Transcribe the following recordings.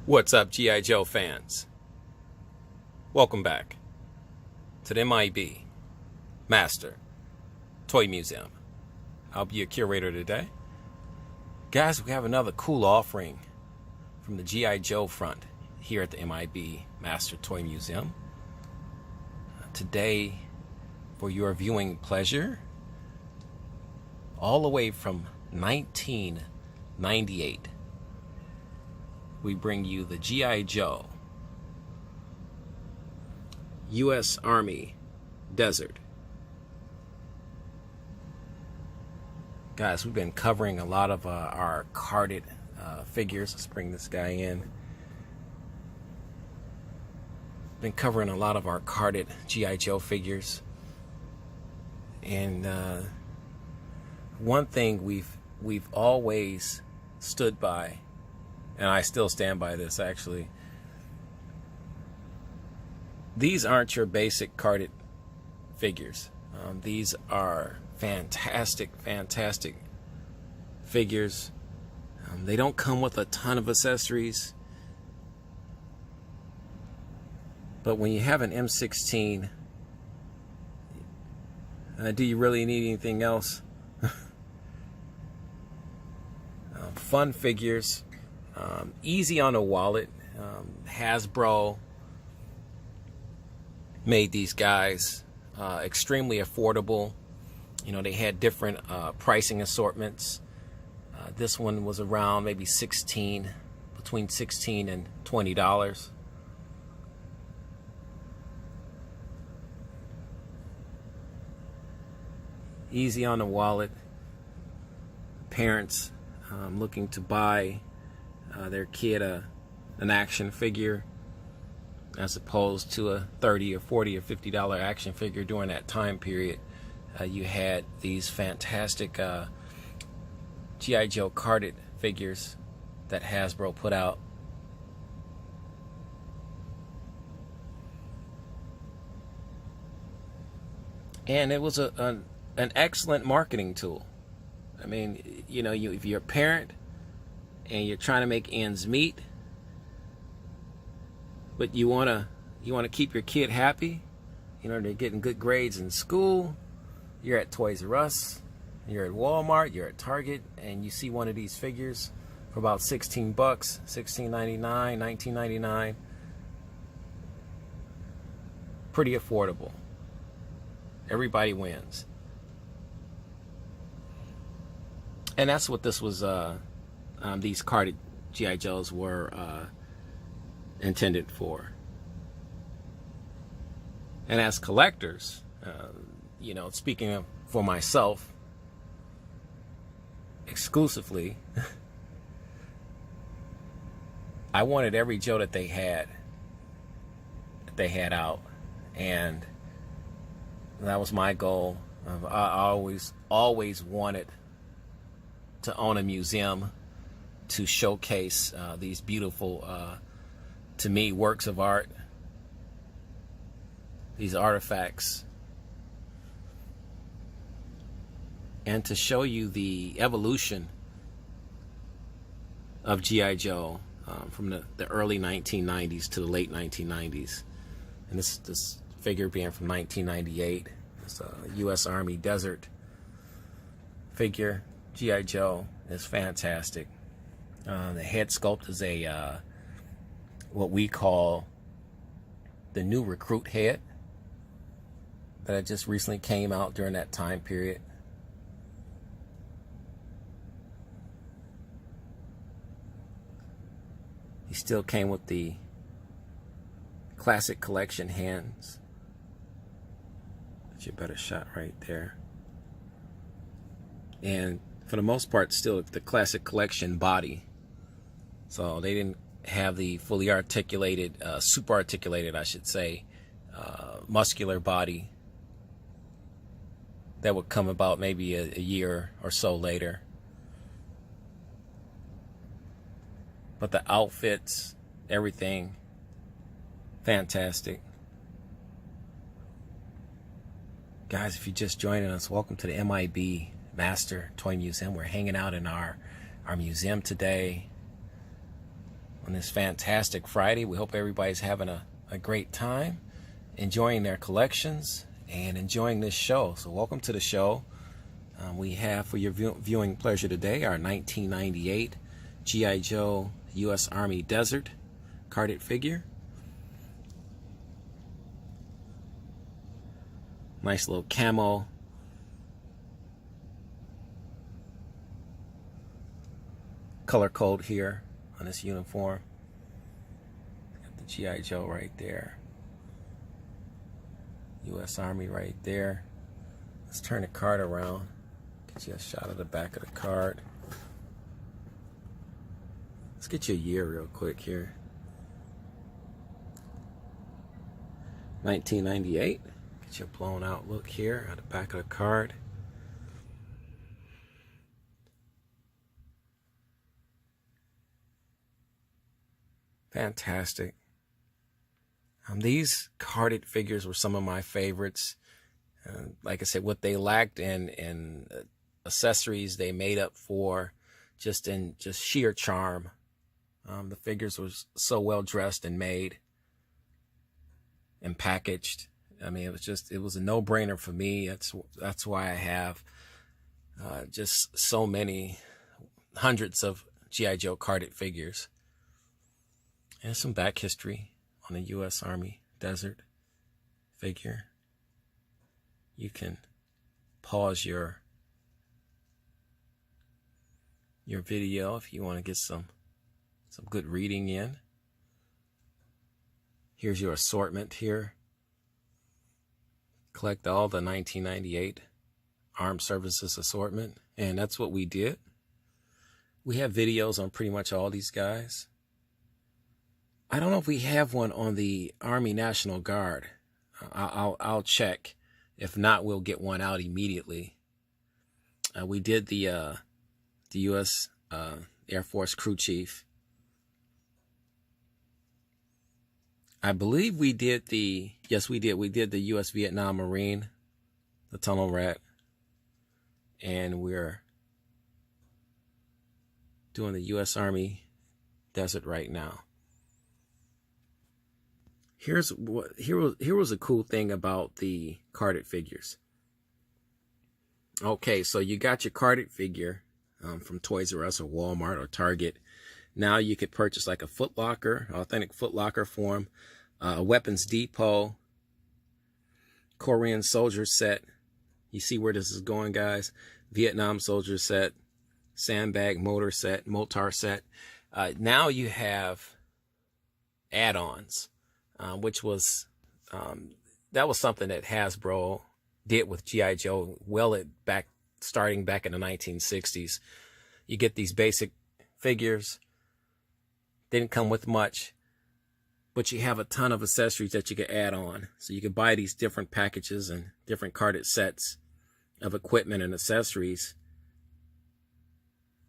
What's up, G.I. Joe fans? Welcome back to the M.I.B. Master Toy Museum. I'll be your curator today. Guys, we have another cool offering from the G.I. Joe front here at the M.I.B. Master Toy Museum. Today, for your viewing pleasure, all the way from 1998, we bring you the G.I. Joe U.S. Army Desert. Guys, we've been covering a lot of our carded figures. Let's bring this guy in. Been covering a lot of our carded G.I. Joe figures. And one thing we've always stood by, and I still stand by this actually, these aren't your basic carded figures. These are fantastic figures. They don't come with a ton of accessories, but when you have an M16, do you really need anything else? Fun figures, easy on a wallet. Hasbro made these guys extremely affordable. You know, they had different pricing assortments. This one was around maybe between $16 and $20. Easy on the wallet. Parents looking to buy their kid an action figure as opposed to a $30 or $40 or $50 action figure during that time period. You had these fantastic G.I. Joe carded figures that Hasbro put out. And it was an excellent marketing tool. I mean, you know, if you're a parent and you're trying to make ends meet, but you want to keep your kid happy, you know, they're getting good grades in school, you're at Toys R Us, you're at Walmart, you're at Target, and you see one of these figures for about $16, $16.99, $19.99. Pretty affordable. Everybody wins. And that's what this was, these carded G.I. Joes were intended for. And as collectors, you know, speaking for myself exclusively, I wanted every Joe that they had out, and that was my goal. I always wanted to own a museum to showcase these beautiful, to me, works of art, these artifacts, and to show you the evolution of G.I. Joe from the early 1990s to the late 1990s. And this figure being from 1998, it's a U.S. Army Desert figure. G.I. Joe is fantastic. The head sculpt is a what we call the new recruit head that just recently came out during that time period. He still came with the classic collection hands. That's your better shot right there. And for the most part, still the classic collection body. So they didn't have the fully articulated, super articulated, I should say, muscular body that would come about maybe a year or so later. But the outfits, everything, fantastic. Guys, if you're just joining us, welcome to the M.I.B. Master Toy Museum. We're hanging out in our museum today. on this fantastic Friday. We hope everybody's having a great time, enjoying their collections, and enjoying this show. So welcome to the show. We have for your viewing pleasure today our 1998 G.I. Joe U.S. Army Desert carded figure. Nice little camo color code here on this uniform. Got the G.I. Joe right there. U.S. Army right there. Let's turn the card around. Get you a shot of the back of the card. Let's get you a year real quick here. 1998. Get you a blown out look here at the back of the card. Fantastic. These carded figures were some of my favorites. Like I said, what they lacked in accessories, they made up for just sheer charm. The figures was so well dressed and made and packaged. I mean, it was a no-brainer for me. That's why I have just so many hundreds of G.I. Joe carded figures. And some back history on the U.S. Army Desert figure. You can pause your video if you want to get some good reading in. Here's your assortment here. Collect all the 1998 Armed Services assortment, and that's what we did. We have videos on pretty much all these guys. I don't know if we have one on the Army National Guard. I'll check. If not, we'll get one out immediately. We did the U.S. Air Force crew chief. I believe we did yes, we did. We did the U.S. Vietnam Marine, the tunnel rat. And we're doing the U.S. Army Desert right now. Here was a cool thing about the carded figures. Okay, so you got your carded figure from Toys R Us or Walmart or Target. Now you could purchase like a Foot Locker, authentic Foot Locker form, a Weapons Depot, Korean soldier set. You see where this is going, guys? Vietnam soldier set, sandbag motor set, motar set. Now you have add-ons, which was that was something that Hasbro did with G.I. Joe starting back in the 1960s. You get these basic figures, didn't come with much, but you have a ton of accessories that you can add on. So you can buy these different packages and different carded sets of equipment and accessories.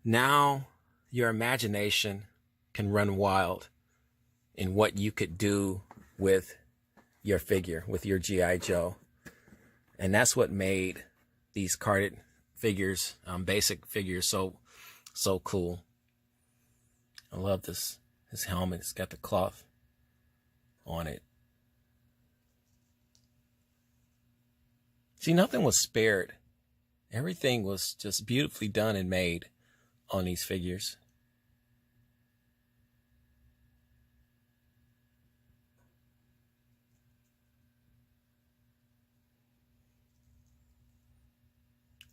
Now your imagination can run wild in what you could do with your figure, with your G.I. Joe. And that's what made these carded figures, basic figures, so cool. I love this helmet. It's got the cloth on it. See, nothing was spared. Everything was just beautifully done and made on these figures.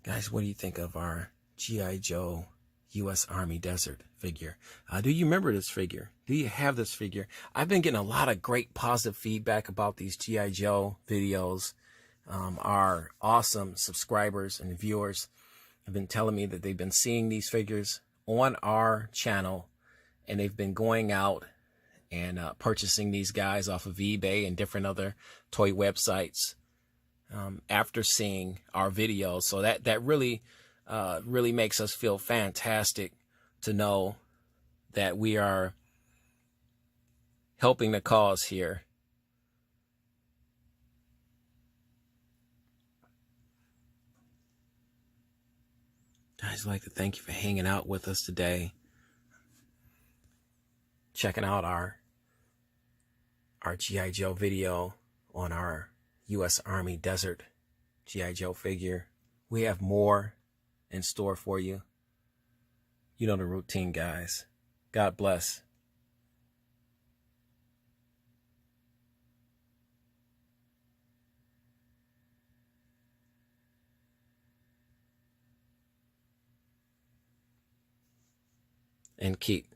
Guys, what do you think of our G.I. Joe U.S. Army Desert figure? Do you remember this figure? Do you have this figure? I've been getting a lot of great positive feedback about these G.I. Joe videos. Our awesome subscribers and viewers have been telling me that they've been seeing these figures on our channel, and they've been going out and purchasing these guys off of eBay and different other toy websites after seeing our videos. So that really makes us feel fantastic to know that we are helping the cause here. Guys, I'd like to thank you for hanging out with us today. checking out our G.I. Joe video on our U.S. Army Desert G.I. Joe figure. We have more in store for you. You know the routine, guys. God bless. And keep